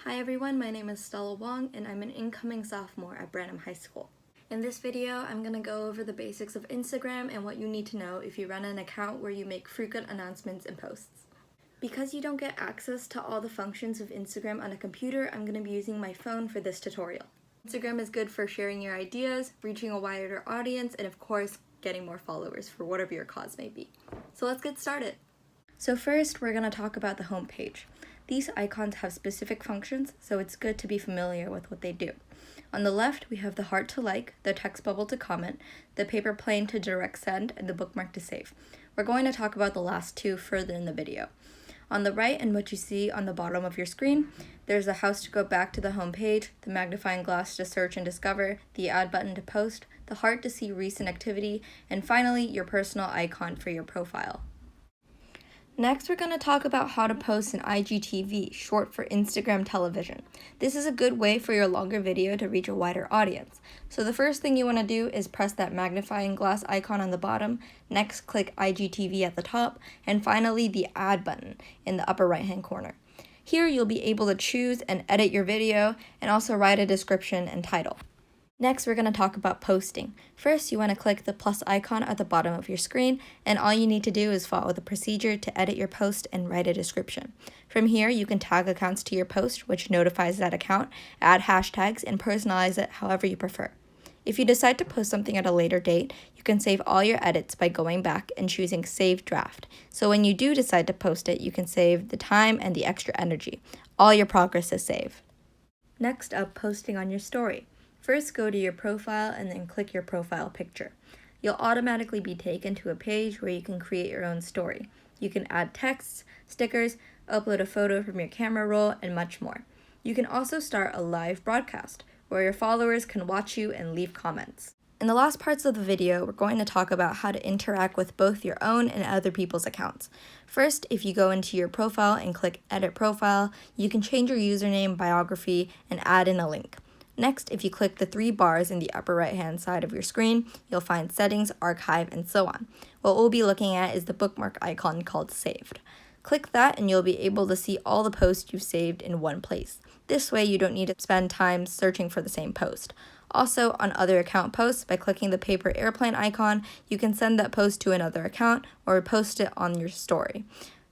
Hi everyone, my name is Stella Wong and I'm an incoming sophomore at Branham High School. In this video, I'm going to go over the basics of Instagram and what you need to know if you run an account where you make frequent announcements and posts. Because you don't get access to all the functions of Instagram on a computer, I'm going to be using my phone for this tutorial. Instagram is good for sharing your ideas, reaching a wider audience, and of course, getting more followers for whatever your cause may be. So let's get started. So first, we're going to talk about the home page. These icons have specific functions, so it's good to be familiar with what they do. On the left, we have the heart to like, the text bubble to comment, the paper plane to direct send, and the bookmark to save. We're going to talk about the last two further in the video. On the right, and what you see on the bottom of your screen, there's the house to go back to the home page, the magnifying glass to search and discover, the add button to post, the heart to see recent activity, and finally, your personal icon for your profile. Next, we're going to talk about how to post an IGTV, short for Instagram television. This is a good way for your longer video to reach a wider audience. So the first thing you want to do is press that magnifying glass icon on the bottom, next click IGTV at the top, and finally the add button in the upper right hand corner. Here you'll be able to choose and edit your video and also write a description and title. Next, we're going to talk about posting. First, you want to click the plus icon at the bottom of your screen, and all you need to do is follow the procedure to edit your post and write a description. From here, you can tag accounts to your post, which notifies that account, add hashtags, and personalize it however you prefer. If you decide to post something at a later date, you can save all your edits by going back and choosing Save Draft. So when you do decide to post it, you can save the time and the extra energy. All your progress is saved. Next up, posting on your story. First, go to your profile and then click your profile picture. You'll automatically be taken to a page where you can create your own story. You can add texts, stickers, upload a photo from your camera roll, and much more. You can also start a live broadcast where your followers can watch you and leave comments. In the last parts of the video, we're going to talk about how to interact with both your own and other people's accounts. First, if you go into your profile and click Edit Profile, you can change your username, biography, and add in a link. Next, if you click the three bars in the upper right-hand side of your screen, you'll find Settings, Archive, and so on. What we'll be looking at is the bookmark icon called Saved. Click that and you'll be able to see all the posts you've saved in one place. This way, you don't need to spend time searching for the same post. Also, on other account posts, by clicking the paper airplane icon, you can send that post to another account or post it on your story.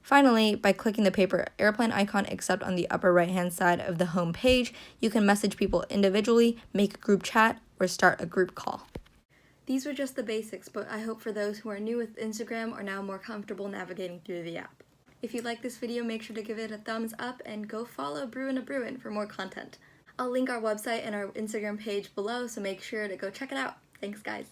Finally, by clicking the paper airplane icon except on the upper right-hand side of the home page, you can message people individually, make a group chat, or start a group call. These were just the basics, but I hope for those who are new with Instagram are now more comfortable navigating through the app. If you like this video, make sure to give it a thumbs up and go follow Bruin for more content. I'll link our website and our Instagram page below, so make sure to go check it out. Thanks, guys.